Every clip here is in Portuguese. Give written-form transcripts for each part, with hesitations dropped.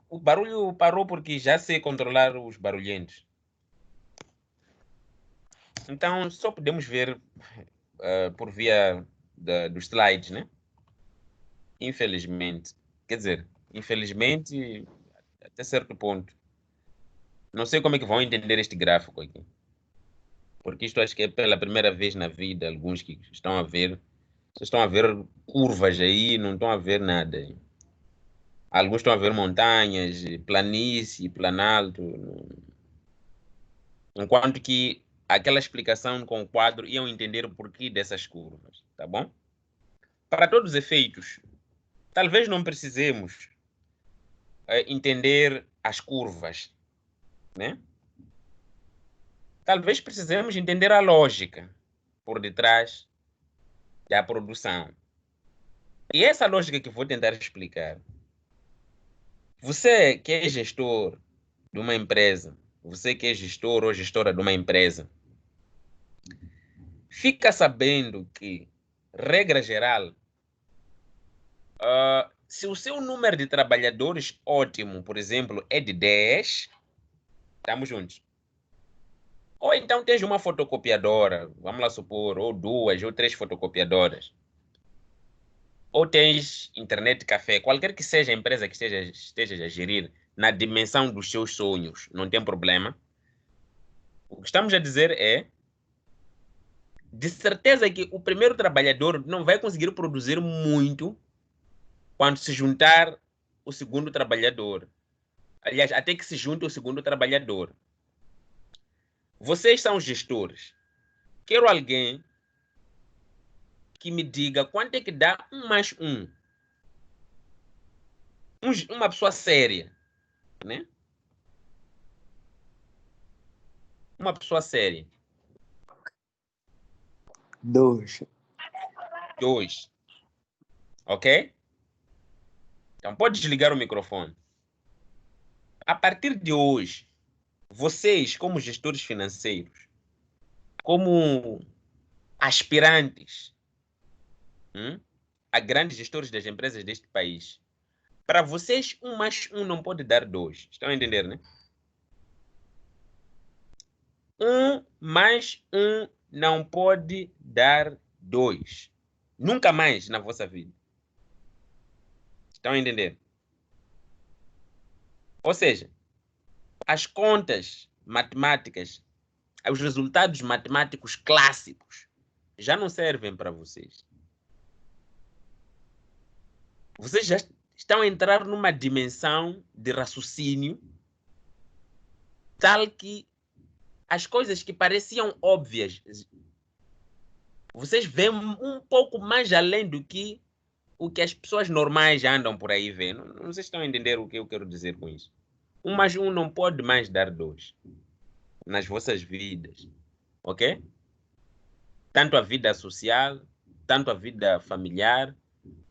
O barulho parou porque já sei controlar os barulhentos. Então, só podemos ver por via dos slides, né? Infelizmente. Quer dizer, infelizmente, até certo ponto. Não sei como é que vão entender este gráfico aqui. Porque isto acho que é pela primeira vez na vida, alguns que estão a ver, só estão a ver curvas aí, não estão a ver nada aí. Alguns estão a ver montanhas, planície, planalto. Enquanto que aquela explicação com o quadro iam entender o porquê dessas curvas, tá bom? Para todos os efeitos, talvez não precisemos entender as curvas, né? Talvez precisemos entender a lógica por detrás da produção. E essa lógica que vou tentar explicar. Você que é gestor de uma empresa, você que é gestor ou gestora de uma empresa, fica sabendo que, regra geral, se o seu número de trabalhadores ótimo, por exemplo, é de 10, estamos juntos. Ou então tens uma fotocopiadora, vamos lá supor, ou 2 ou 3 fotocopiadoras. Ou tens internet café, qualquer que seja a empresa que esteja a gerir na dimensão dos seus sonhos, não tem problema. O que estamos a dizer é, de certeza que o primeiro trabalhador não vai conseguir produzir muito quando se juntar o segundo trabalhador. Aliás, até que se junte o segundo trabalhador. Vocês são gestores. Quero alguém que me diga quanto é que dá 1 mais 1. Uma pessoa séria, né? Uma pessoa séria. 2. 2. Ok? Então pode desligar o microfone. A partir de hoje, vocês, como gestores financeiros, como aspirantes a grandes gestores das empresas deste país, para vocês, 1 mais 1 não pode dar 2. Estão a entender, né? 1 mais 1 não pode dar 2. Nunca mais na vossa vida. Estão a entender? Ou seja, as contas matemáticas, os resultados matemáticos clássicos já não servem para vocês. Vocês já estão a entrar numa dimensão de raciocínio tal que as coisas que pareciam óbvias, vocês veem um pouco mais além do que o que as pessoas normais andam por aí vendo. Não vocês estão a entender o que eu quero dizer com isso. 1 mais 1 não pode mais dar 2 nas vossas vidas, ok? Tanto a vida social, tanto a vida familiar,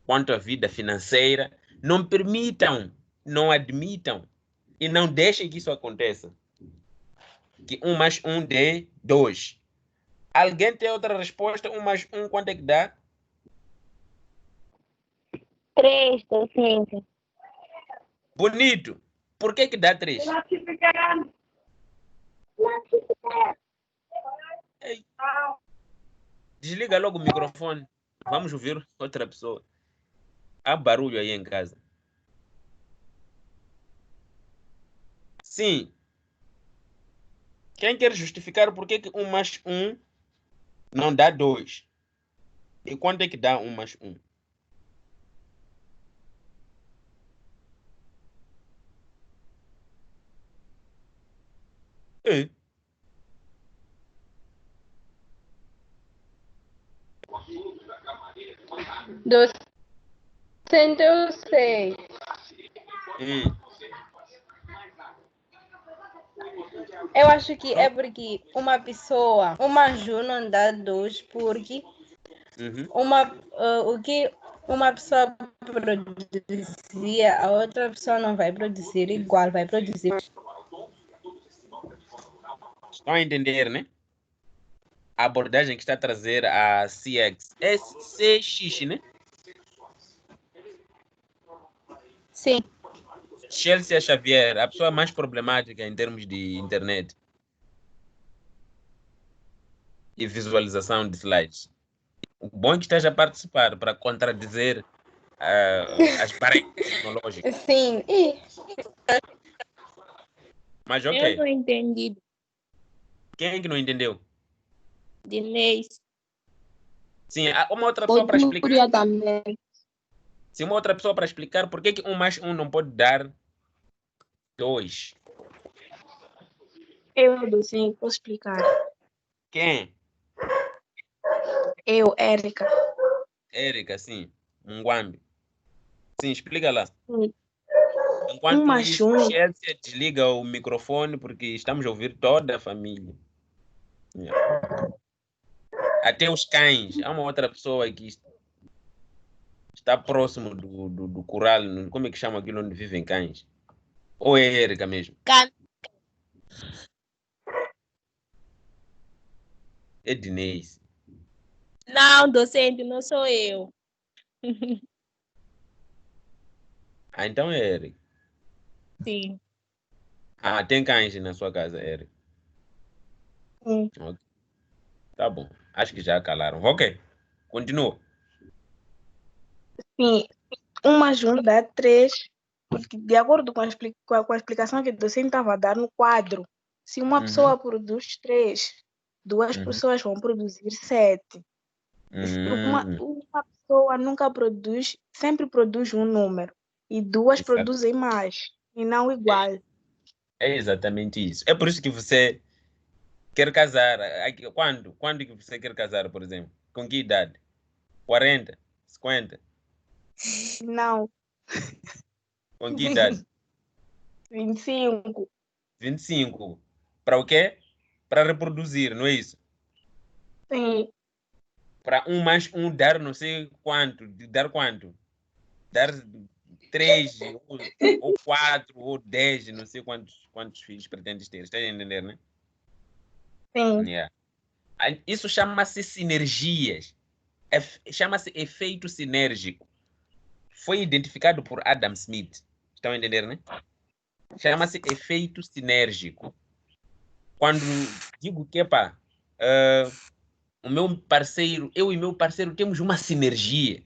quanto a vida financeira. Não permitam, não admitam e não deixem que isso aconteça. Que 1 mais 1 dê 2. Alguém tem outra resposta? 1 mais 1 quanto é que dá? 3, docente. Bonito. Por que dá 3? Ei. Desliga logo o microfone. Vamos ouvir outra pessoa. Há barulho aí em casa. Sim. Quem quer justificar por que 1 mais 1 não dá 2? E quanto é que dá 1 mais 1? É. Docente, eu sei. Eu acho que é porque uma pessoa, uma Ju não dá 2 porque o que uma pessoa produzia, a outra pessoa não vai produzir igual, vai produzir. Estão a entender, né? A abordagem que está a trazer a CX. É CX, né? Sim. Chelsea Xavier, a pessoa mais problemática em termos de internet e visualização de slides. O bom é que esteja a participar para contradizer as barreiras tecnológicas. Sim, Mas Eu ok, não entendi. quem é que não entendeu? Dinês. Sim, há uma outra pessoa para explicar. Júlia também. Sim, uma outra pessoa para explicar por que 1 mais 1 não pode dar 2. Eu, Docinho, posso explicar. Quem? Eu, Érica. Érica, sim. Mungwambi. Sim, explica lá. Sim. Enquanto mais isso, um. Chelsea desliga o microfone porque estamos a ouvir toda a família. Yeah. Até os cães. Há uma outra pessoa que está próximo do curral. Como é que chama aquilo onde vivem cães? Ou é Érica mesmo? É Dinês. Não, docente, não sou eu. Ah, então é Érica. Sim. Ah, tem cães na sua casa, Érica. Sim. Ok. Tá bom. Acho que já calaram. Ok. Continua. Sim. 1 mais 1 dá 3. Porque, de acordo com a explicação que o docente estava a dar no quadro, se uma pessoa produz 3, 2 pessoas vão produzir 7. Uma pessoa nunca produz, sempre produz um número. E 2 Exato. produzem mais, e não igual. É exatamente isso. É por isso que você quer casar. Quando? Quando que você quer casar, por exemplo? Com que idade? 40? 50? Não, Com que idade? 25. 25. Para o quê? Para reproduzir, não é isso? Sim, Para 1 mais 1 dar não sei quanto. Dar quanto? Dar 3, ou 4, ou 10, não sei quantos filhos pretendes ter. Está a entender, né? sim. Yeah. Isso chama-se sinergias. Chama-se efeito sinérgico. Foi identificado por Adam Smith. Estão a entender, né? Chama-se efeito sinérgico. Quando digo que, pá, o meu parceiro, eu e meu parceiro temos uma sinergia.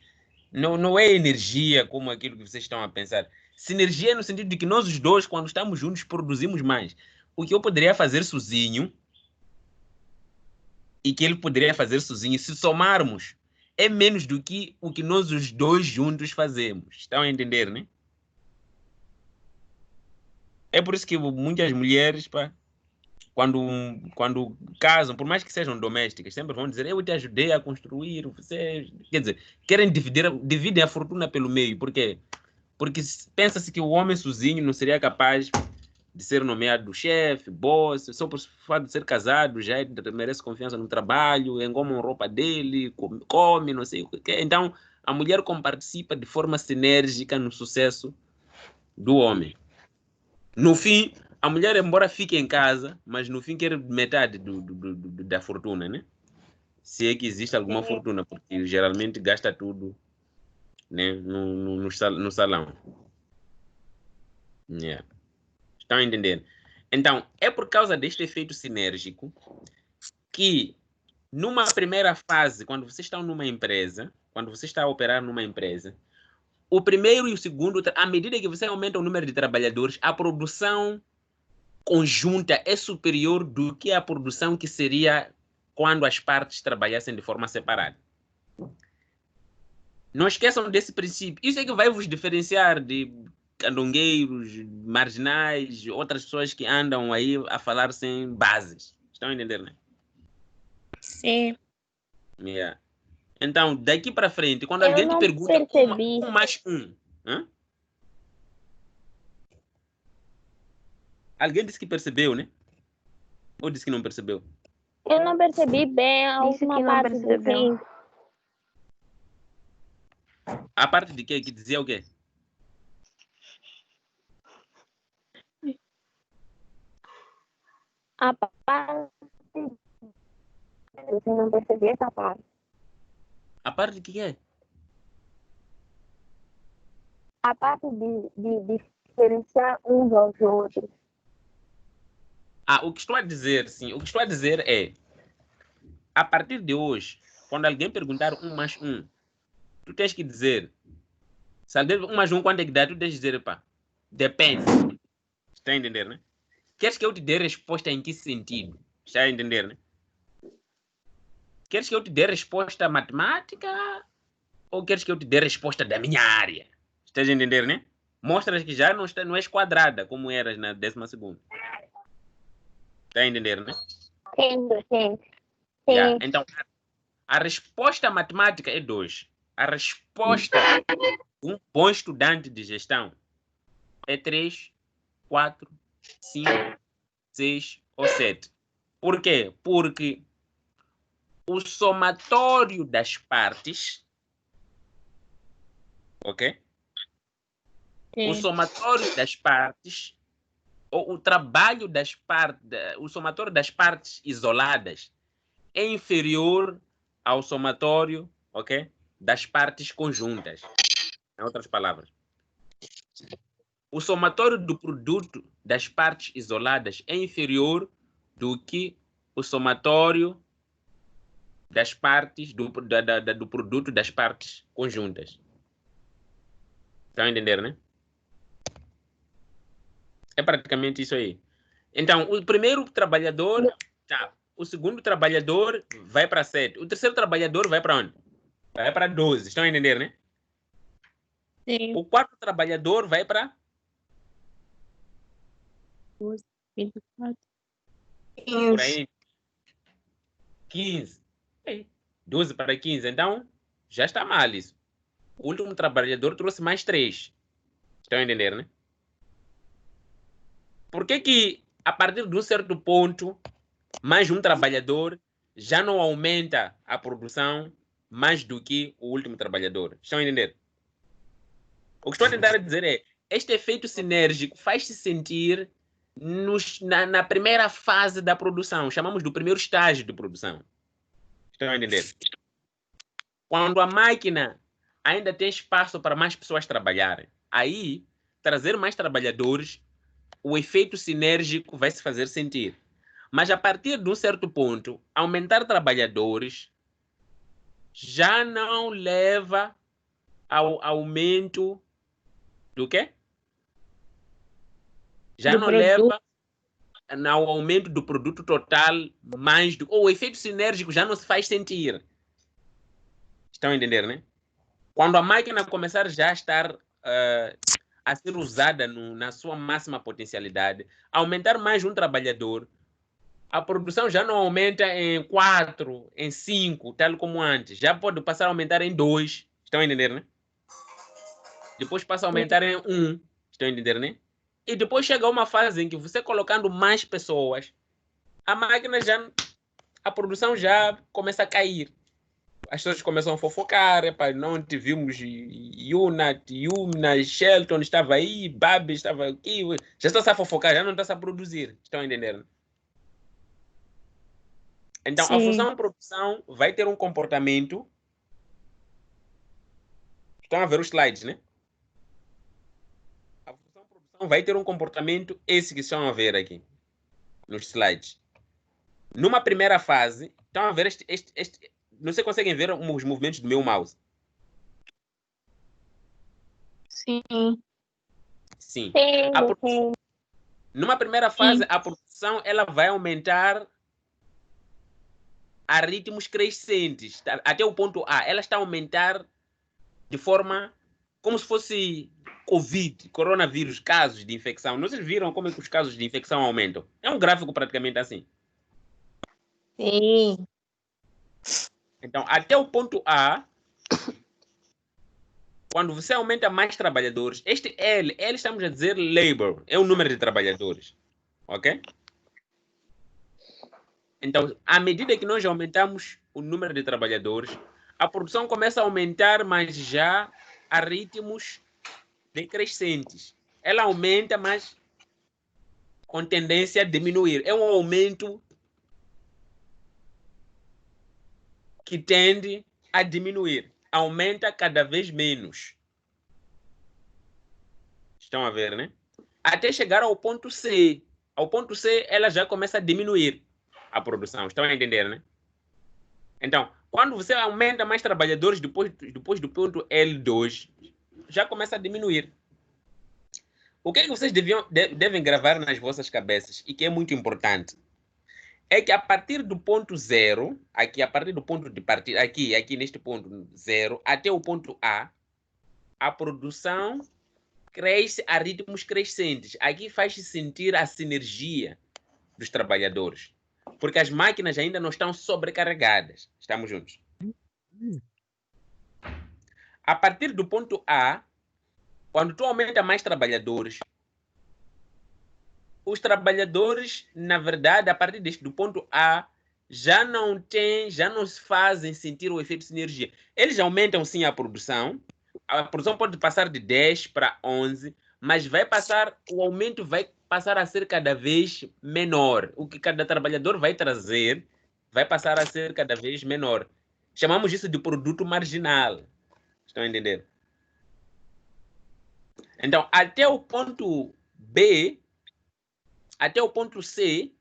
Não é energia como aquilo que vocês estão a pensar. Sinergia no sentido de que nós os dois, quando estamos juntos, produzimos mais. O que eu poderia fazer sozinho e que ele poderia fazer sozinho, se somarmos, é menos do que o que nós os dois juntos fazemos. Estão a entender, né? É por isso que muitas mulheres, pá, quando casam, por mais que sejam domésticas, sempre vão dizer: eu te ajudei a construir, você. Quer dizer, querem dividem a fortuna pelo meio. Por quê? Porque pensa-se que o homem sozinho não seria capaz de ser nomeado chefe, boss, só por fato de ser casado, já merece confiança no trabalho, engoma a roupa dele, come, não sei o que. Então, a mulher participa de forma sinérgica no sucesso do homem. No fim, a mulher, embora fique em casa, mas no fim quer metade da fortuna, né? Se é que existe alguma fortuna, porque geralmente gasta tudo, né, no salão. Yeah. Estão a entender? Então, é por causa deste efeito sinérgico que, numa primeira fase, quando você está numa empresa, quando você está a operar numa empresa, o primeiro e o segundo, à medida que você aumenta o número de trabalhadores, a produção conjunta é superior do que a produção que seria quando as partes trabalhassem de forma separada. Não esqueçam desse princípio. Isso é que vai vos diferenciar de candongueiros, marginais, outras pessoas que andam aí a falar sem bases. Estão a entender, né? Sim. Yeah. Então, daqui para frente, quando Eu alguém te não pergunta percebi. 1 mais 1, alguém disse que percebeu, né? Ou disse que não percebeu? Eu não percebi bem a Disse última que não parte do percebeu. fim. A parte de quê? Que dizia o quê? A parte. Você não percebi essa parte. A parte de que é? A parte de diferenciar uns aos outros. O que estou a dizer, sim, o que estou a dizer é, a partir de hoje, quando alguém perguntar 1 mais 1, tu tens que dizer, se alguém 1 mais 1 quanto é que dá, tu tens que dizer, pá, depende. Está a entender, né? Queres que eu te dê resposta em que sentido? Está a entender, né? Queres que eu te dê resposta matemática ou queres que eu te dê resposta da minha área? Estás a entender, né? Mostras que já não és quadrada como eras na 12ª. Está a entender, né? Sim. Yeah. Então, a resposta matemática é 2. A resposta de um bom estudante de gestão é 3, 4, 5, 6 ou 7. Por quê? Porque o somatório das partes, ok? O somatório das partes, ou o trabalho das partes, o somatório das partes isoladas é inferior ao somatório, ok? Das partes conjuntas. Em outras palavras, o somatório do produto das partes isoladas é inferior do que o somatório das partes do produto das partes conjuntas. Estão a entender, né? É praticamente isso aí. Então, o primeiro trabalhador, tá. O segundo trabalhador vai para 7. O terceiro trabalhador vai para onde? Vai para 12. Estão a entender, né? Sim. O quarto trabalhador vai para 24. por aí 15. 12 para 15. Então, já está mal isso. O último trabalhador trouxe mais 3. Estão a entender, né? Por que a partir de um certo ponto, mais um trabalhador já não aumenta a produção mais do que o último trabalhador? Estão a entender? O que estou a tentar dizer é, este efeito sinérgico faz-se sentir na primeira fase da produção. Chamamos do primeiro estágio de produção. Estão a entender? Quando a máquina ainda tem espaço para mais pessoas trabalharem, aí, trazer mais trabalhadores, o efeito sinérgico vai se fazer sentir. Mas a partir de um certo ponto, aumentar trabalhadores já não leva ao aumento do quê? Já Do não produto. leva ao aumento do produto total mais do... Ou o efeito sinérgico já não se faz sentir. Estão a entender, né? Quando a máquina começar já a estar a ser usada na sua máxima potencialidade, aumentar mais um trabalhador, a produção já não aumenta em 4, em 5, tal como antes. Já pode passar a aumentar em 2. Estão a entender, né? Depois passa a aumentar em 1. Estão a entender, né? E depois chega uma fase em que você colocando mais pessoas, a máquina já... A produção já começa a cair. As pessoas começam a fofocar, epa, não te vimos Yumna, Shelton estava aí, Babi estava aqui. Já está a fofocar, já não está a produzir. Estão a entender? Então, a função de produção vai ter um comportamento. Estão a ver os slides, né? A função de produção vai ter um comportamento, esse que estão a ver aqui, nos slides. Numa primeira fase, estão a ver não sei se conseguem ver os movimentos do meu mouse. Sim. Sim. Sim. Numa primeira fase, a produção ela vai aumentar a ritmos crescentes, até o ponto A. Ela está a aumentar de forma como se fosse Covid, coronavírus, casos de infecção. Não vocês viram como é que os casos de infecção aumentam? É um gráfico praticamente assim. Sim. Então, até o ponto A, quando você aumenta mais trabalhadores, este L estamos a dizer labor, é o número de trabalhadores. Ok? Então, à medida que nós aumentamos o número de trabalhadores, a produção começa a aumentar, mas já a ritmos decrescentes. Ela aumenta, mas com tendência a diminuir. É um aumento que tende a diminuir. Aumenta cada vez menos. Estão a ver, né? até chegar ao ponto C. Ao ponto C, ela já começa a diminuir a produção. Estão a entender, né? Então, quando você aumenta mais trabalhadores depois do ponto L2, já começa a diminuir. O que vocês devem gravar nas vossas cabeças e que é muito importante é que a partir do ponto 0, aqui, a partir do ponto de partida, aqui neste ponto 0, até o ponto A, a produção cresce a ritmos crescentes. Aqui faz-se sentir a sinergia dos trabalhadores, porque as máquinas ainda não estão sobrecarregadas. Estamos juntos? A partir do ponto A, quando tu aumenta mais trabalhadores, os trabalhadores, na verdade, a partir do ponto A, já não se fazem sentir o efeito de sinergia. Eles aumentam sim a produção pode passar de 10 para 11, mas o aumento vai passar a ser cada vez menor. O que cada trabalhador vai trazer vai passar a ser cada vez menor. Chamamos isso de produto marginal. Estão a entender? Então, até o ponto B, até o ponto C,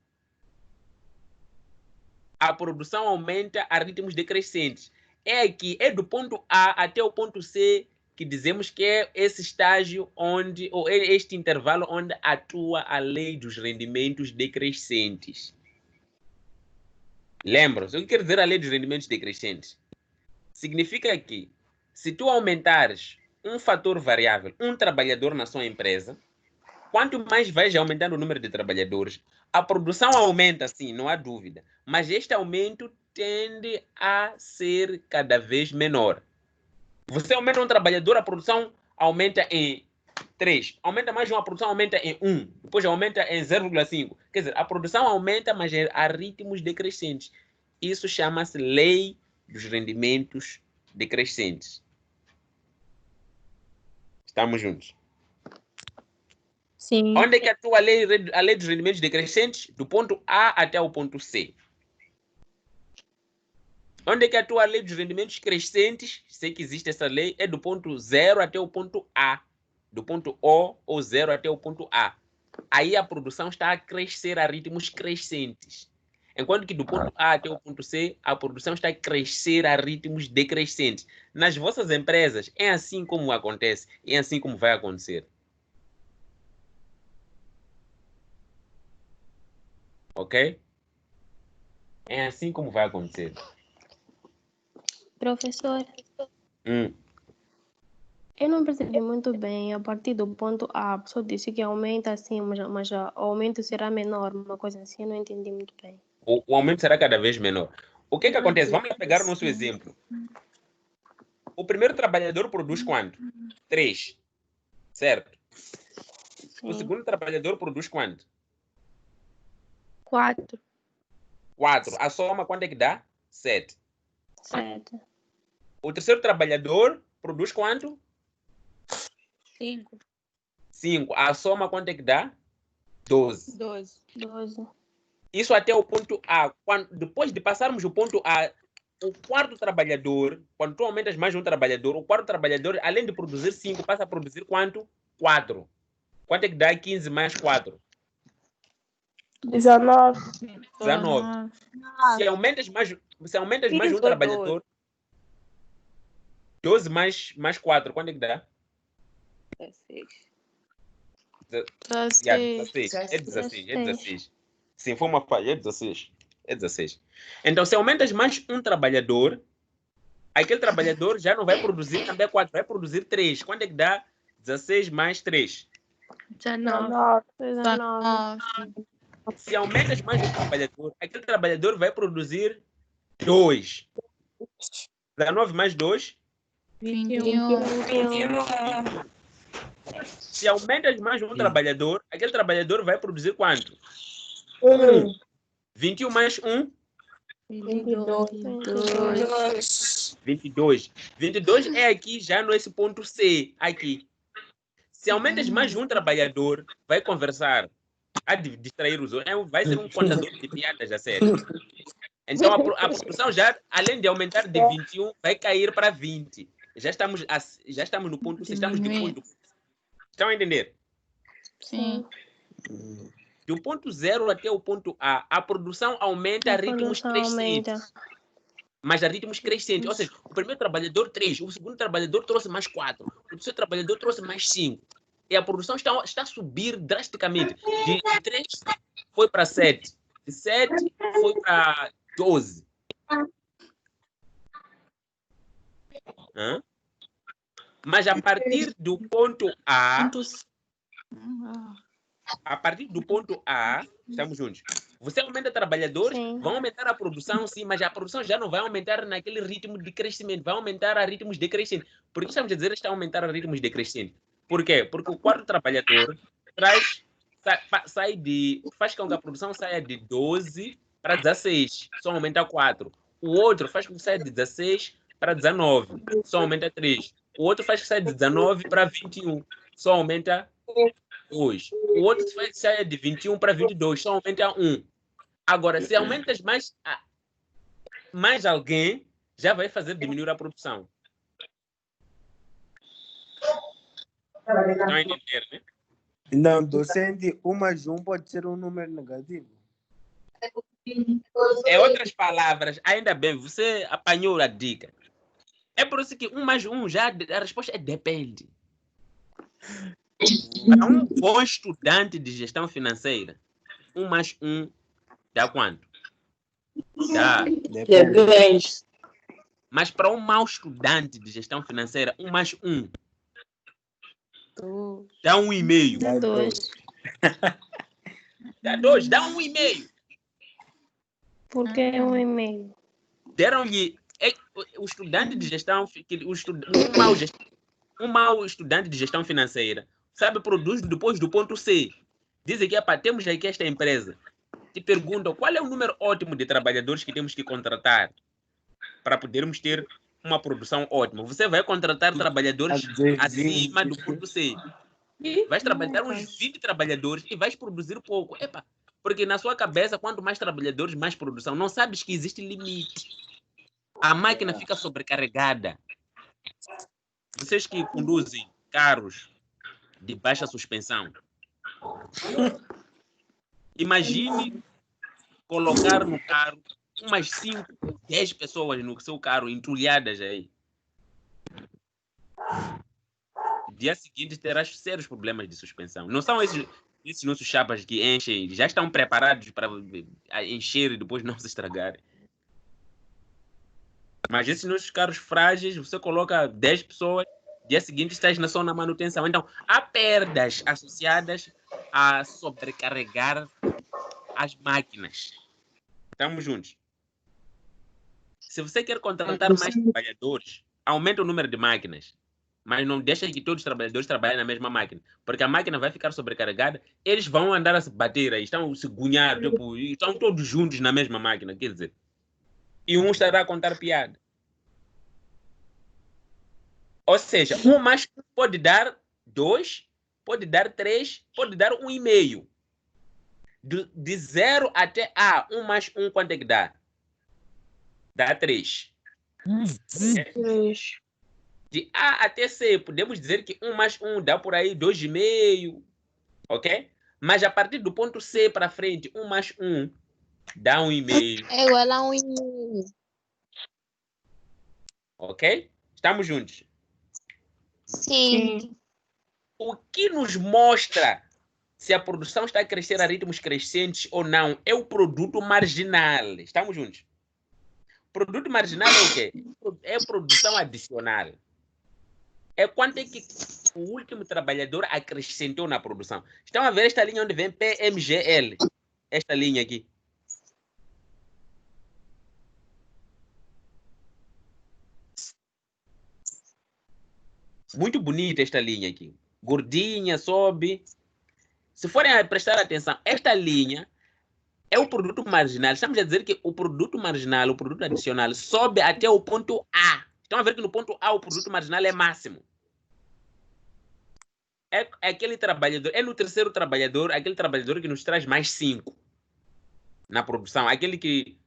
a produção aumenta a ritmos decrescentes. É do ponto A até o ponto C que dizemos que é esse estágio ou é este intervalo onde atua a lei dos rendimentos decrescentes. Lembram-se? O que quer dizer a lei dos rendimentos decrescentes? Significa que se tu aumentares um fator variável, um trabalhador na sua empresa, quanto mais vais aumentando o número de trabalhadores, a produção aumenta, sim, não há dúvida. Mas este aumento tende a ser cada vez menor. Você aumenta um trabalhador, a produção aumenta em 3. Aumenta mais uma, a produção aumenta em 1. Depois aumenta em 0,5. Quer dizer, a produção aumenta, mas a ritmos decrescentes. Isso chama-se lei dos rendimentos decrescentes. Estamos juntos? Sim. Onde é que atua a lei dos rendimentos decrescentes? Do ponto A até o ponto C. Onde é que atua a lei dos rendimentos crescentes? Sei que existe essa lei, é do ponto 0 até o ponto A. Do ponto O ou 0 até o ponto A. Aí a produção está a crescer a ritmos crescentes. Enquanto que do ponto A até o ponto C, a produção está a crescer a ritmos decrescentes. Nas vossas empresas, é assim como acontece, é assim como vai acontecer. Ok? É assim como vai acontecer. Professor, eu não percebi muito bem. A partir do ponto A, a pessoa disse que aumenta assim, mas o aumento será menor, uma coisa assim, eu não entendi muito bem. O aumento será cada vez menor. O que acontece? Vamos pegar o nosso exemplo. O primeiro trabalhador produz quanto? 3. Certo? O segundo trabalhador produz quanto? 4. 4. A soma quanto é que dá? 7. 7. O terceiro trabalhador produz quanto? 5. 5. A soma quanto é que dá? 12. 12. Isso até o ponto A. Depois de passarmos o ponto A, o quarto trabalhador, quando tu aumentas mais um trabalhador, o quarto trabalhador, além de produzir 5, passa a produzir quanto? 4. Quanto é que dá 15 mais 4? 19. 19. Se aumentas mais um trabalhador, 12 mais 4, quanto é que dá? 16. É 16. Sim, foi uma falha, é 16. É 16. Então, se aumentas mais um trabalhador, aquele trabalhador já não vai produzir também 4, vai produzir 3. Quanto é que dá? 16 mais 3. 19. Se aumentas mais um trabalhador, aquele trabalhador vai produzir 2. 19 mais 2? 21. Se aumentas mais um trabalhador, aquele trabalhador vai produzir quanto? 1. 21 mais 1? 22. 22. 22 é aqui, já nesse ponto C, aqui. Se aumentas mais um trabalhador, vai conversar, a distrair os outros, vai ser um contador de piadas, a sério. Então, a produção já, além de aumentar de 21, vai cair para 20. Já estamos no ponto C, estamos depois do... Estão a entender? Sim. Do ponto 0 até o ponto A, a produção aumenta a A ritmos produção crescentes. aumenta. Mas a ritmos crescentes. Ou seja, o primeiro trabalhador 3, o segundo trabalhador trouxe mais 4, o terceiro trabalhador trouxe mais 5. E a produção está a subir drasticamente. De 3 foi para 7. De 7 foi para 12. Hã? Mas a partir do ponto A, estamos juntos. Você aumenta trabalhadores, Sim. vão aumentar a produção, sim, mas a produção já não vai aumentar naquele ritmo de crescimento, vai aumentar a ritmos decrescentes. Por que estamos a dizer que está a aumentar a ritmos decrescentes? Por quê? Porque o quarto trabalhador faz com que a produção saia de 12 para 16, só aumenta 4. O outro faz com que saia de 16 para 19, só aumenta 3. O outro faz que saia de 19 para 21, só aumenta 2. O outro faz que saia de 21 para 22, só aumenta 1. Agora, se aumentas mais alguém, já vai fazer diminuir a produção. Estão a entender, né? Não, docente, 1 mais 1 pode ser um número negativo. Em outras palavras, ainda bem, você apanhou a dica. É por isso que 1 mais 1, já a resposta é depende. Para um bom estudante de gestão financeira, 1 mais 1 dá quanto? Dá. Depende. Mas para um mau estudante de gestão financeira, 1 mais 1 dá 1,5. Dá 2. Dá 2, dá 1,5. Por que 1,5? Deram-lhe o estudante de gestão, um mau estudante de gestão financeira, sabe, produz depois do ponto C. Dizem que temos aqui esta empresa. Te perguntam qual é o número ótimo de trabalhadores que temos que contratar para podermos ter uma produção ótima. Você vai contratar trabalhadores acima do ponto C. Vais trabalhar uns 20 trabalhadores e vais produzir pouco. Epa, porque na sua cabeça, quanto mais trabalhadores, mais produção. Não sabes que existe limite. A máquina fica sobrecarregada. Vocês que conduzem carros de baixa suspensão, imagine colocar no carro umas 5, 10 pessoas no seu carro entulhadas aí. No dia seguinte terás sérios problemas de suspensão. Não são esses nossos chapas que enchem, já estão preparados para encher e depois não se estragarem. Mas esses nossos carros frágeis, você coloca 10 pessoas, dia seguinte estás só na manutenção. Então, há perdas associadas a sobrecarregar as máquinas. Estamos juntos. Se você quer contratar mais trabalhadores, aumenta o número de máquinas. Mas não deixa que todos os trabalhadores trabalhem na mesma máquina. Porque a máquina vai ficar sobrecarregada, eles vão andar a se bater aí, estão se gunhar, tipo, estão todos juntos na mesma máquina, quer dizer. E um estará a contar piada. Ou seja, 1 mais 1 pode dar 2, pode dar 3, pode dar 1,5. De 0 até A, 1 mais 1 quanto é que dá? Dá 3. De A até C, podemos dizer que 1 mais 1 dá por aí 2,5. Ok? Mas a partir do ponto C para frente, 1 mais 1 dá 1,5. É igual a 1,5. Ok? Estamos juntos. Sim. O que nos mostra se a produção está a crescer a ritmos crescentes ou não é o produto marginal. Estamos juntos? Produto marginal é o quê? É produção adicional. É quanto é que o último trabalhador acrescentou na produção. Estão a ver esta linha onde vem PMGL? Esta linha aqui. Muito bonita esta linha aqui. Gordinha, sobe. Se forem a prestar atenção, esta linha é o produto marginal. Estamos a dizer que o produto marginal, o produto adicional, sobe até o ponto A. Estão a ver que no ponto A o produto marginal é máximo. É aquele trabalhador, é no terceiro trabalhador, aquele trabalhador que nos traz mais 5 na produção, aquele que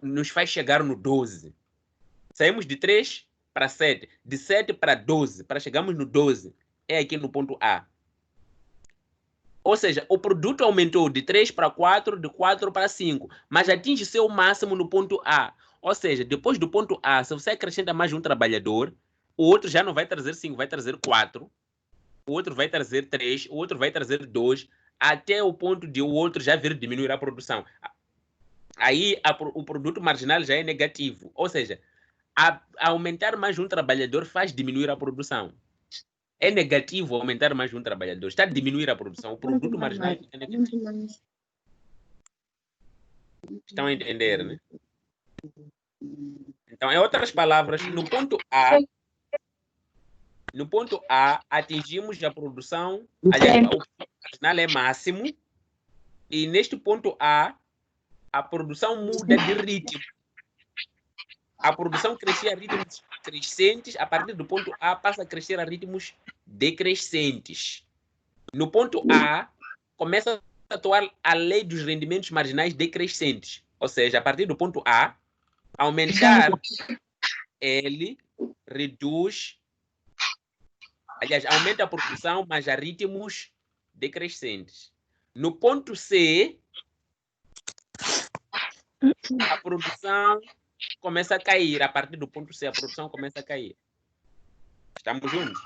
nos faz chegar no 12. Saímos de 3 para 7, de 7 para 12, para chegarmos no 12. É aqui no ponto A. Ou seja, o produto aumentou de 3 para 4, de 4 para 5, mas atinge seu máximo no ponto A. Ou seja, depois do ponto A, se você acrescenta mais um trabalhador, o outro já não vai trazer 5, vai trazer 4, o outro vai trazer 3, o outro vai trazer 2, até o ponto de o outro já vir diminuir a produção. Aí o produto marginal já é negativo. Ou seja, aumentar mais um trabalhador faz diminuir a produção. É negativo aumentar mais um trabalhador. Está a diminuir a produção. O produto marginal é negativo. Estão a entender, né? Então, em outras palavras, no ponto A, atingimos a produção, aliás, o marginal é máximo, e neste ponto A, a produção muda de ritmo. A produção crescia a ritmos crescentes, a partir do ponto A passa a crescer a ritmos decrescentes. No ponto A, começa a atuar a lei dos rendimentos marginais decrescentes. Ou seja, a partir do ponto A, aumentar L reduz, aliás, aumenta a produção, mas a ritmos decrescentes. No ponto C, a produção começa a cair. A partir do ponto C, a produção começa a cair. Estamos juntos?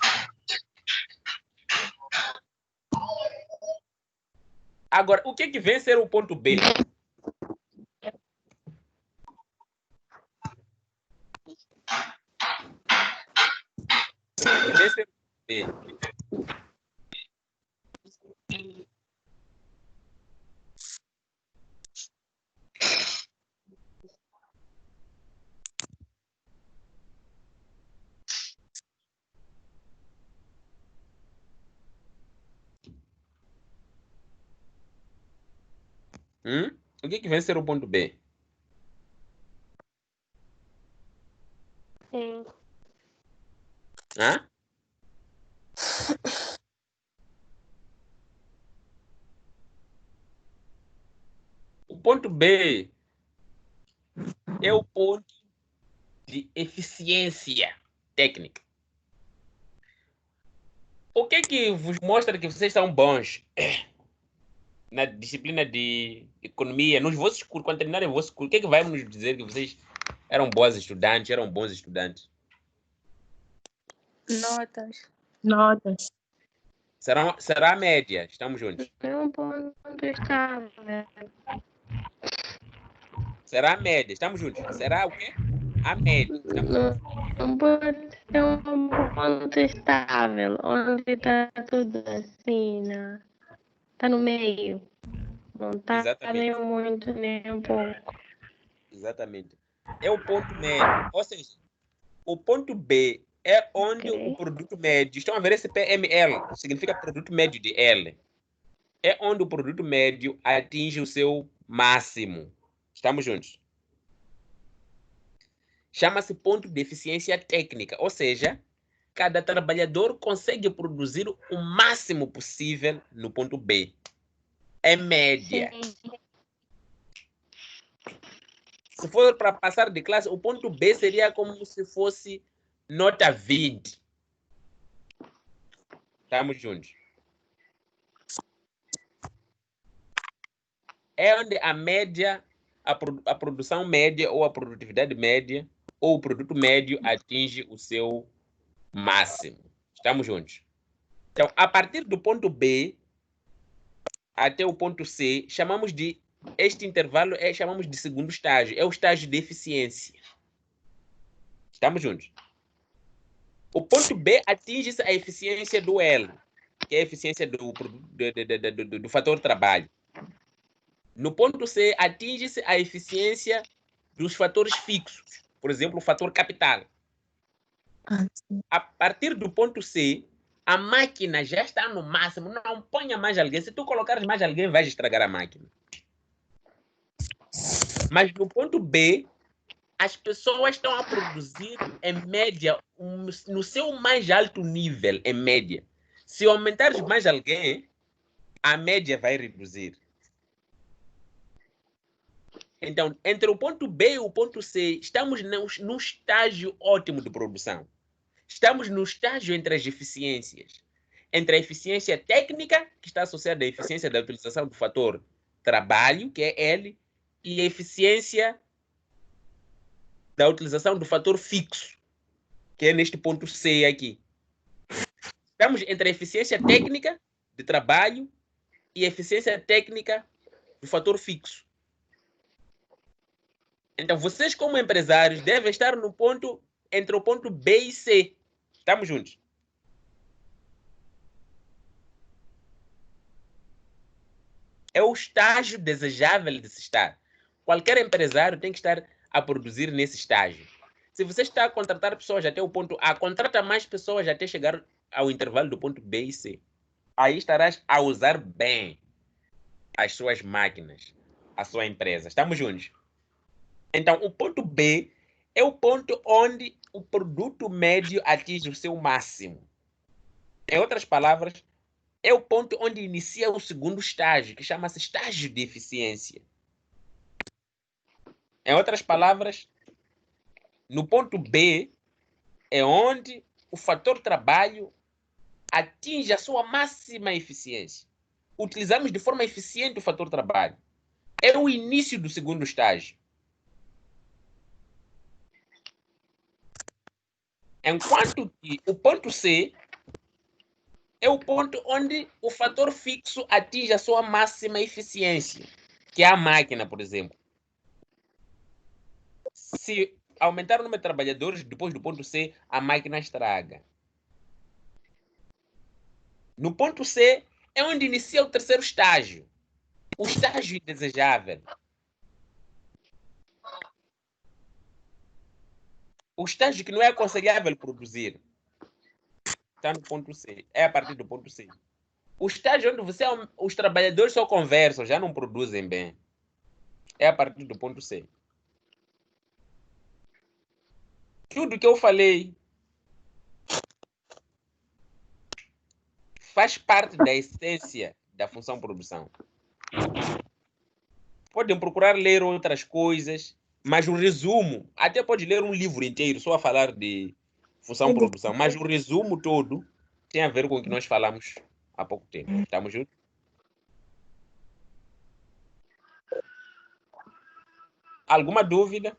Agora, o que vem ser o ponto B? O que vem ser o ponto B? O que vem ser o ponto B? Sim. Hã? O ponto B é o ponto de eficiência técnica. O que vos mostra que vocês são bons na disciplina de economia, nos vossos cursos, quando terminarem o vosso curso, o que vai nos dizer que vocês eram bons estudantes, eram bons estudantes? Notas. Notas. Será a média, estamos juntos. É um ponto estável. Será a média, estamos juntos. Será o quê? A média. Não pode ser um ponto estável, onde está tudo assim, né? Está no meio. Não está Exatamente. nem muito, nem um pouco. Exatamente. É o ponto médio. Ou seja, o ponto B é onde Ok. o produto médio. Estão a ver esse PML? Significa produto médio de L. É onde o produto médio atinge o seu máximo. Estamos juntos? Chama-se ponto de eficiência técnica. Ou seja, cada trabalhador consegue produzir o máximo possível no ponto B. É média. Sim. Se for para passar de classe, o ponto B seria como se fosse nota 20. Estamos juntos. É onde a média, a produção média ou a produtividade média ou o produto médio atinge o seu máximo. Estamos juntos. Então, a partir do ponto B até o ponto C, chamamos de este intervalo chamamos de segundo estágio. É o estágio de eficiência. Estamos juntos. O ponto B atinge-se a eficiência do L, que é a eficiência do fator trabalho. No ponto C, atinge-se a eficiência dos fatores fixos, por exemplo, o fator capital. A partir do ponto C, a máquina já está no máximo, não ponha mais alguém. Se tu colocares mais alguém, vais estragar a máquina. Mas no ponto B, as pessoas estão a produzir, em média, no seu mais alto nível, em média. Se aumentares mais alguém, a média vai reduzir. Então, entre o ponto B e o ponto C, estamos num estágio ótimo de produção. Estamos no estágio entre as eficiências. entre a eficiência técnica, que está associada à eficiência da utilização do fator trabalho, que é L, e a eficiência da utilização do fator fixo, que é neste ponto C aqui. Estamos entre a eficiência técnica de trabalho e a eficiência técnica do fator fixo. Então, vocês como empresários devem estar no ponto entre o ponto B e C. Estamos juntos? É o estágio desejável de se estar. Qualquer empresário tem que estar a produzir nesse estágio. Se você está a contratar pessoas até o ponto A, contrata mais pessoas até chegar ao intervalo do ponto B e C. Aí estarás a usar bem as suas máquinas, a sua empresa. Estamos juntos? Então, o ponto B é o ponto onde o produto médio atinge o seu máximo. Em outras palavras, é o ponto onde inicia o segundo estágio, que chama-se estágio de eficiência. Em outras palavras, no ponto B é onde o fator trabalho atinge a sua máxima eficiência. Utilizamos de forma eficiente o fator trabalho. É o início do segundo estágio. Enquanto que o ponto C é o ponto onde o fator fixo atinge a sua máxima eficiência, que é a máquina, por exemplo. Se aumentar o número de trabalhadores, depois do ponto C, a máquina estraga. No ponto C é onde inicia o terceiro estágio, o estágio indesejável. O estágio que não é aconselhável produzir. Está no ponto C. É a partir do ponto C. O estágio onde os trabalhadores só conversam, já não produzem bem. É a partir do ponto C. Tudo que eu falei faz parte da essência da função produção. Podem procurar ler outras coisas, mas o resumo, até pode ler um livro inteiro só a falar de função produção, mas o resumo todo tem a ver com o que nós falamos há pouco tempo. Estamos juntos? Alguma dúvida?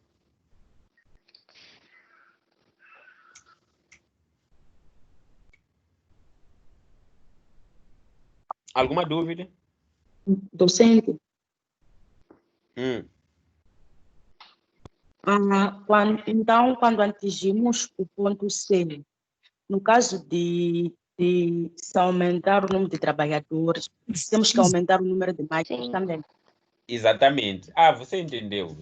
Alguma dúvida? Docente, quando atingimos o ponto C, no caso de se aumentar o número de trabalhadores, temos que aumentar o número de máquinas Sim. também. Exatamente. Ah, você entendeu.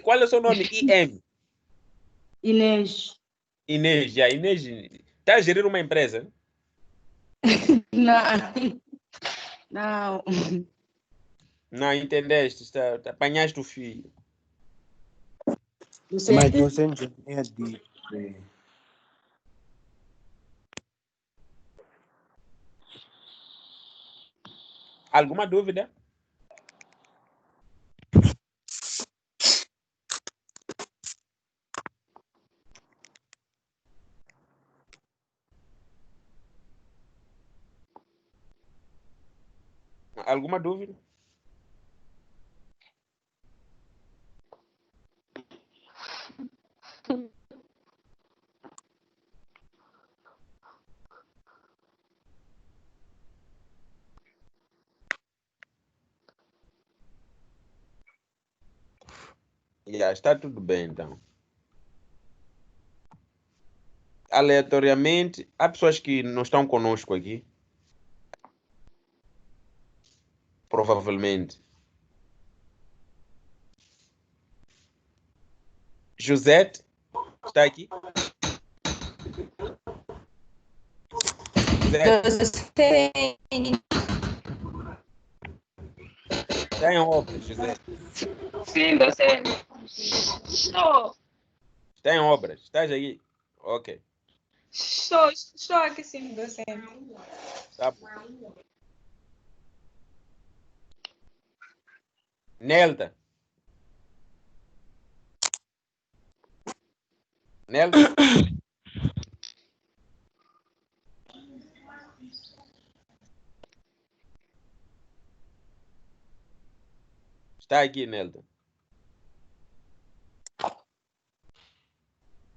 Qual é o seu nome? IM. Inês, Inês. Já, Inês está a gerir uma empresa? não. Não, entendeste. Apanhaste o filho. Mas Docente, docente tinha dito que Alguma dúvida? Alguma dúvida? Já, está tudo bem, então. Aleatoriamente, há pessoas que não estão conosco aqui. Provavelmente. Josete, está aqui? Josete, está em obras, Josete. Sim, docente. Estou. Está em obras. Estás aí? Ok. Estou aqui sim, docente. Tá bom. Nelda. Nelda? Está aqui, Nelda.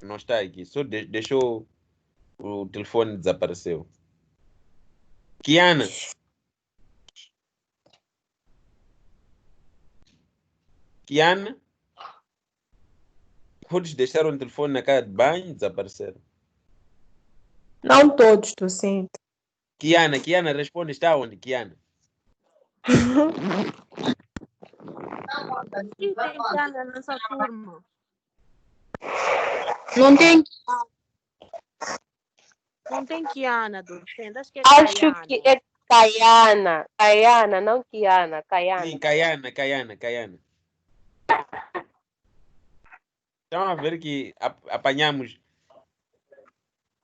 Não está aqui. Só deixou o telefone desapareceu. Kiana. Kiana. Todos deixaram o telefone na casa de banho e desapareceram. Não todos, docente. Kiana, responde. Está onde, Kiana? Quem tem Kiana nessa turma? Não tem. Não tem Kiana, docente. Acho que é Acho Kayana. que é Kayana. Kayana, não Kiana. Kayana. Sim, Kayana. Estão a ver que apanhamos.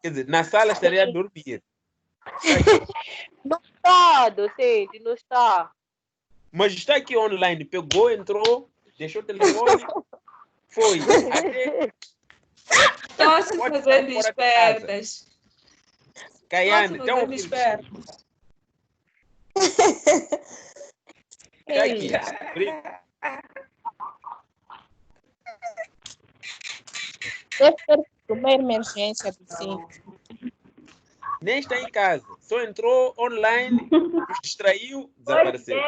Quer dizer, na sala estaria a dormir. Não está, docente, não está. Mas está aqui online. Pegou, entrou, deixou o telefone, foi. Até Estão a se pode fazer estar fora de casa. despertas. Kayana, Estão a então se fazer despertas. está aqui. Deve ter uma emergência, docente. Nem está em casa. Só entrou online, nos distraiu, desapareceu.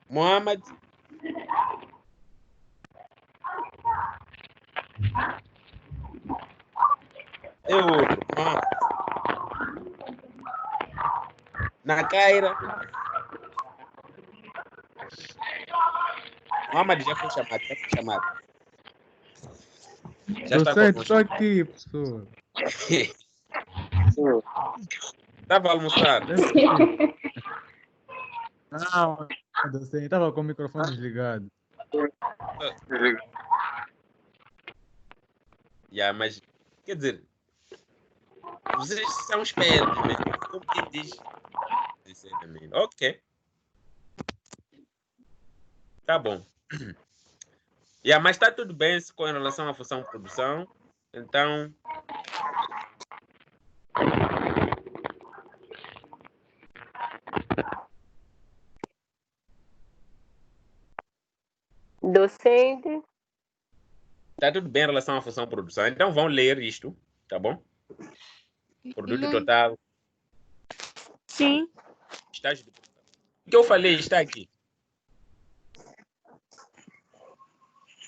Mohamed. É outro. Na Caira. Mohamed já foi chamado. Já está Docente, conosco. estou aqui, professor. Estava a almoçar. Não, docente, estava com o microfone desligado. Mas, quer dizer, vocês são espertos, né? Como quem diz. Ok. Tá bom. Mas está tudo bem com relação à função produção. Então. Docente. Está tudo bem em relação à função produção. Então vão ler isto, tá bom? Produto total. Sim. Estágio de produção. O que eu falei está aqui.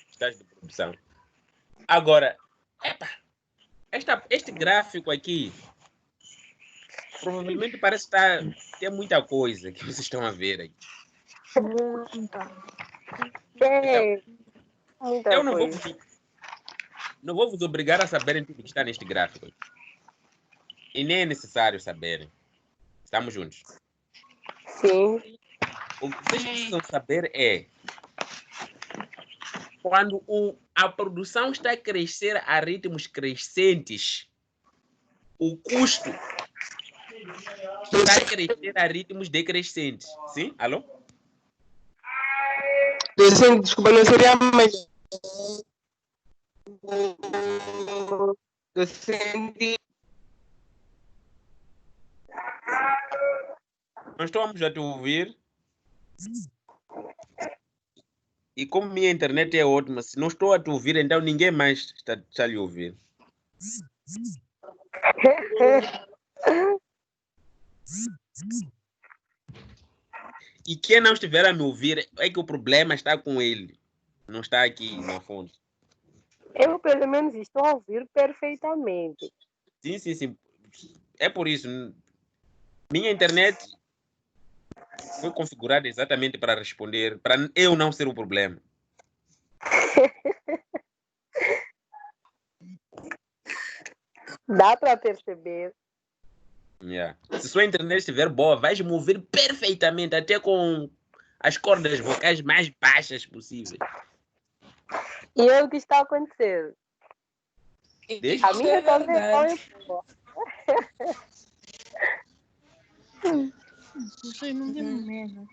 Estágio de produção. Agora, este gráfico aqui provavelmente parece ter muita coisa que vocês estão a ver aí. Muita Eu não coisa. vou vos obrigar a saberem tudo que está neste gráfico. E nem é necessário saberem. Estamos juntos. Sim. O que vocês precisam saber é quando a produção está a crescer a ritmos crescentes, o custo está a crescer a ritmos decrescentes. Sim? Alô? Docente, desculpa, não seria mais. Docente. Nós estamos a te ouvir. E como minha internet é ótima, se não estou a te ouvir, então ninguém mais está a lhe ouvir. E quem não estiver a me ouvir, é que o problema está com ele. Não está aqui na fonte. Eu, pelo menos, estou a ouvir perfeitamente. Sim. É por isso. Minha internet foi configurada exatamente para responder, para eu não ser o problema. Dá para perceber. Se sua internet estiver boa, vais me ouvir perfeitamente, até com as cordas vocais mais baixas possíveis. E é o que está acontecendo. Deixa. A minha também foi boa. Não sei, não deu mesmo.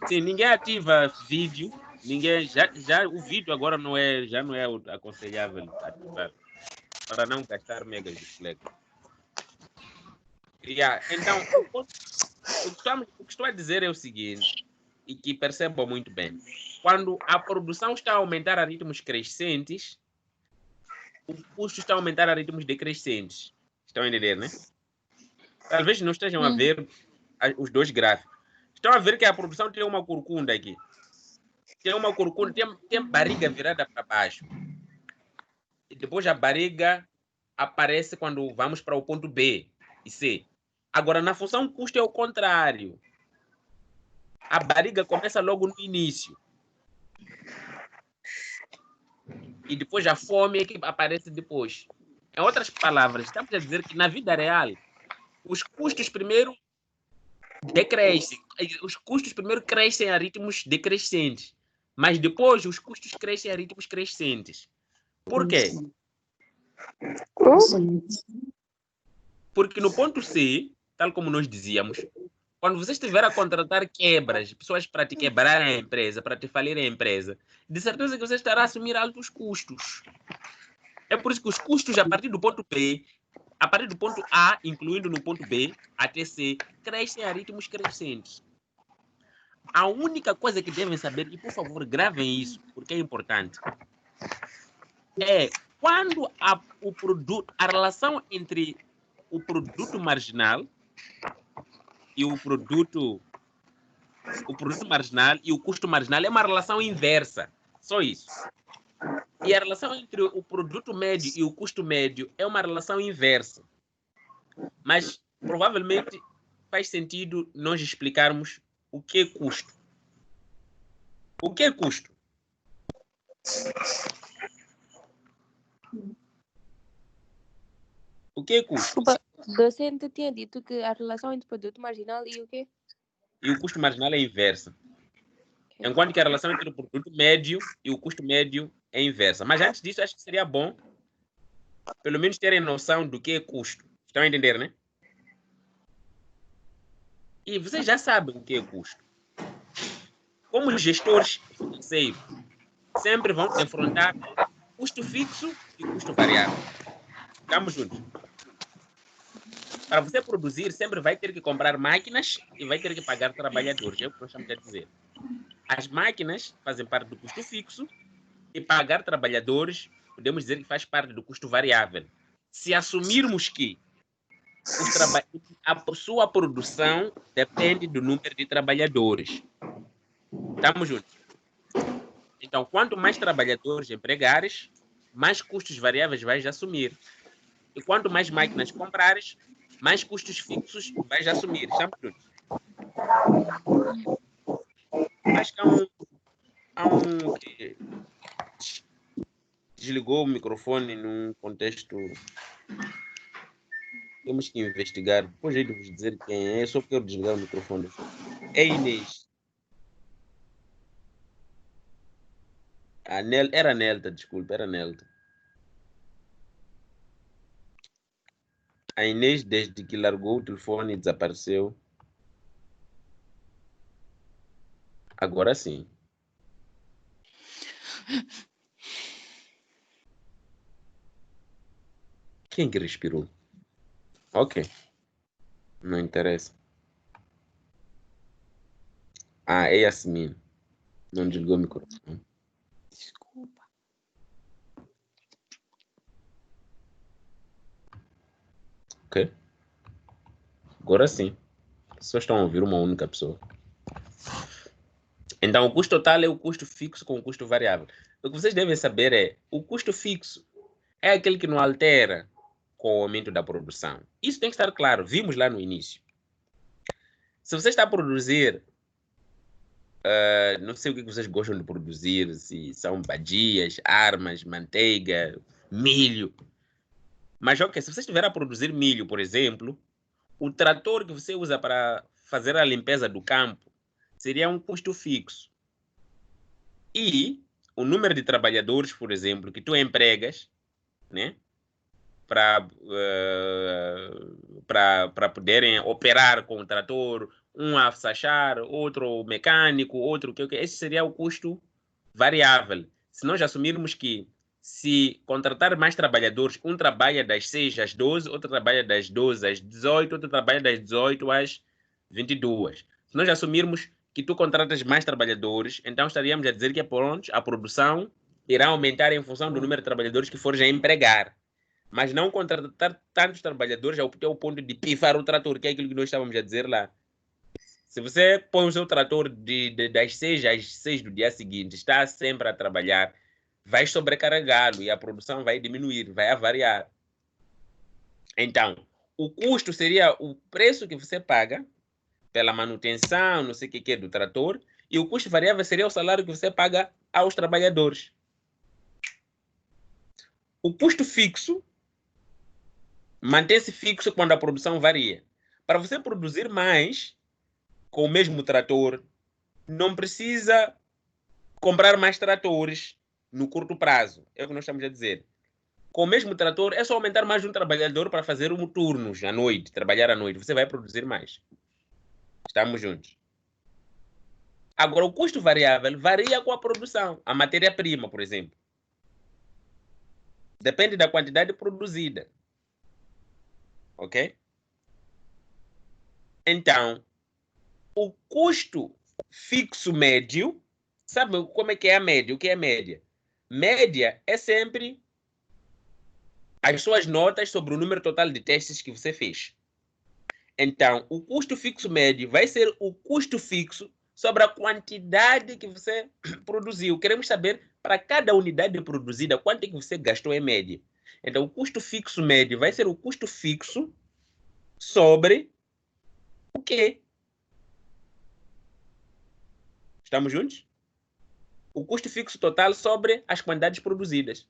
Sim, ninguém ativa vídeo. Ninguém, já o vídeo agora já não é aconselhável ativar para não gastar megas de flex. Então, o que estou a dizer é o seguinte, e que percebam muito bem. Quando a produção está a aumentar a ritmos crescentes, o custo está a aumentar a ritmos decrescentes. Estão a entender, né? Talvez não estejam a ver os dois gráficos. Estão a ver que a produção tem uma corcunda aqui. Tem uma corcunda, tem barriga virada para baixo. E depois a barriga aparece quando vamos para o ponto B e C. Agora, na função custo é o contrário. A barriga começa logo no início. E depois a fome é que aparece depois. Em outras palavras, estamos a dizer que na vida real, os custos primeiro decrescem. Os custos primeiro crescem a ritmos decrescentes. Mas depois os custos crescem a ritmos crescentes. Por quê? Porque no ponto C, tal como nós dizíamos, quando você estiver a contratar quebras, pessoas para te quebrarem a empresa, para te falir a empresa, de certeza que você estará a assumir altos custos. É por isso que os custos a partir do ponto B, a partir do ponto A, incluindo no ponto B, até C, crescem a ritmos crescentes. A única coisa que devem saber, e por favor gravem isso, porque é importante, é quando a relação entre o produto marginal e o produto marginal e o custo marginal é uma relação inversa. Só isso. E a relação entre o produto médio e o custo médio é uma relação inversa. Mas provavelmente faz sentido nós explicarmos o que é custo. O que é custo? O que é custo? Desculpa, docente tinha dito que a relação entre o produto marginal e o quê? E o custo marginal é inversa. Enquanto que a relação entre o produto médio e o custo médio é inversa. Mas antes disso, acho que seria bom, pelo menos, terem noção do que é custo. Estão a entender, né? E vocês já sabem o que é custo. Como gestores financeiros, sempre vão defrontar custo fixo e custo variável. Estamos juntos. Para você produzir, sempre vai ter que comprar máquinas e vai ter que pagar trabalhadores. É o que nós estamos a dizer. As máquinas fazem parte do custo fixo e pagar trabalhadores, podemos dizer que faz parte do custo variável. Se assumirmos que a sua produção depende do número de trabalhadores. Estamos juntos? Então, quanto mais trabalhadores empregares, mais custos variáveis vais assumir. E quanto mais máquinas comprares, mais custos fixos vais assumir. Estamos juntos? Acho que há um que desligou o microfone num contexto. Temos que investigar. Depois de vos dizer quem é, só quero desligar o microfone. É Inês. Era Nelta, desculpa, era Nelta. A Inês, desde que largou o telefone, desapareceu. Agora sim. Quem que respirou? Ok. Não interessa. É Yasmin. Não desligou o microfone. Desculpa. Ok. Agora sim. As pessoas estão a ouvir uma única pessoa. Então, o custo total é o custo fixo com o custo variável. O que vocês devem saber é o custo fixo é aquele que não altera com o aumento da produção. Isso tem que estar claro. Vimos lá no início. Se você está a produzir, não sei o que vocês gostam de produzir, se são badias, armas, manteiga, milho. Mas, ok, se você estiver a produzir milho, por exemplo, o trator que você usa para fazer a limpeza do campo seria um custo fixo. E o número de trabalhadores, por exemplo, que tu empregas, né, para para poderem operar com o trator, um a sachar, outro mecânico, outro que esse seria o custo variável. Se nós assumirmos que se contratar mais trabalhadores, um trabalha das 6 às 12, outro trabalha das 12 às 18, outro trabalha das 18 às 22. Se nós assumirmos que tu contratas mais trabalhadores, então estaríamos a dizer que a produção irá aumentar em função do número de trabalhadores que fores a empregar. Mas não contratar tantos trabalhadores ao ponto de pifar o trator, que é aquilo que nós estávamos a dizer lá. Se você põe o seu trator das 6 às 6 do dia seguinte, está sempre a trabalhar, vai sobrecarregá-lo e a produção vai diminuir, vai avariar. Então, o custo seria o preço que você paga pela manutenção, não sei o que é do trator, e o custo variável seria o salário que você paga aos trabalhadores. O custo fixo mantém-se fixo quando a produção varia. Para você produzir mais com o mesmo trator, não precisa comprar mais tratores no curto prazo. É o que nós estamos a dizer. Com o mesmo trator, é só aumentar mais um trabalhador para fazer turnos à noite, trabalhar à noite. Você vai produzir mais. Estamos juntos. Agora, o custo variável varia com a produção. A matéria-prima, por exemplo. Depende da quantidade produzida. Ok? Então, o custo fixo médio, sabe como é que é a média? O que é média? Média é sempre as suas notas sobre o número total de testes que você fez. Então, o custo fixo médio vai ser o custo fixo sobre a quantidade que você produziu. Queremos saber, para cada unidade produzida, quanto é que você gastou em média. Então, o custo fixo médio vai ser o custo fixo sobre o quê? Estamos juntos? O custo fixo total sobre as quantidades produzidas.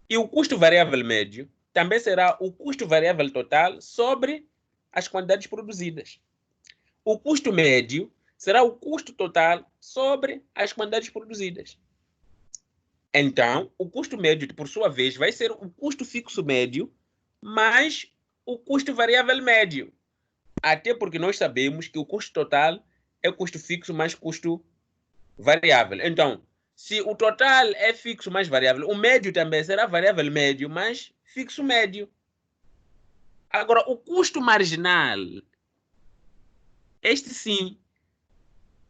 E o custo variável médio também será o custo variável total sobre as quantidades produzidas. O custo médio será o custo total sobre as quantidades produzidas. Então, o custo médio, por sua vez, vai ser o custo fixo médio mais o custo variável médio. Até porque nós sabemos que o custo total é custo fixo mais custo variável. Então, se o total é fixo mais variável, o médio também será variável médio mais fixo médio. Agora, o custo marginal, este sim,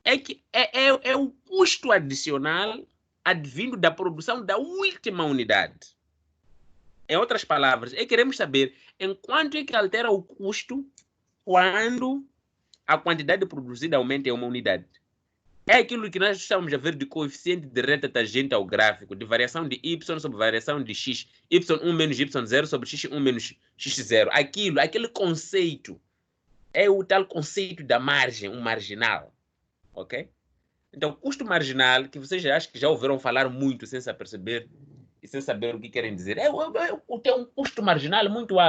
é o custo adicional advindo da produção da última unidade. Em outras palavras, queremos saber em quanto é que altera o custo quando a quantidade produzida aumenta em uma unidade. É aquilo que nós estamos a ver de coeficiente de reta tangente ao gráfico, de variação de y sobre variação de x, y1 menos y0 sobre x1 menos x0. Aquele conceito é o tal conceito da margem, um marginal. Ok? Então, custo marginal, que vocês acho que já ouviram falar muito sem se aperceber e sem saber o que querem dizer, tem um custo marginal muito alto.